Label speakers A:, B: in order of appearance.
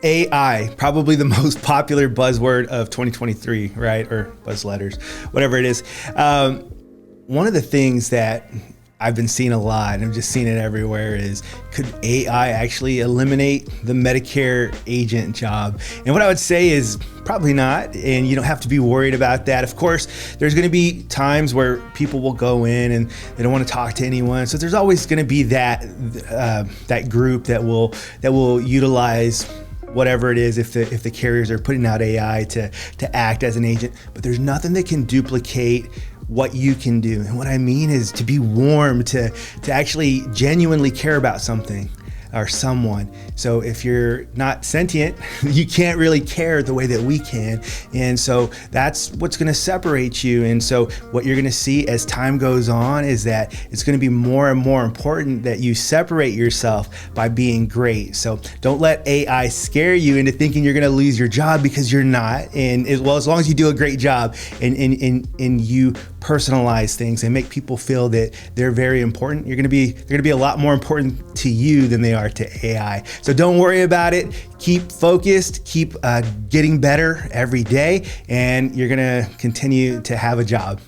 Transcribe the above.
A: AI, probably the most popular buzzword of 2023, right? Or buzz letters, whatever it is. One of the things that I've been seeing a lot, and I've just seen it everywhere, is could AI actually eliminate the Medicare agent job? And what I would say is probably not, and you don't have to be worried about that. Of course, there's gonna be times where people will go in and they don't wanna talk to anyone. So there's always gonna be that group that will utilize whatever it is if the carriers are putting out AI to act as an agent. But there's nothing that can duplicate what you can do. And what I mean is to be warm, to actually genuinely care about something or someone. So if you're not sentient, you can't really care the way that we can. And so that's what's gonna separate you. And so what you're gonna see as time goes on is that it's gonna be more and more important that you separate yourself by being great. So don't let AI scare you into thinking you're gonna lose your job, because you're not. And as long as you do a great job and you personalize things and make people feel that they're very important, they're gonna be a lot more important to you than they are to AI. So don't worry about it. Keep focused, keep getting better every day, and you're gonna continue to have a job.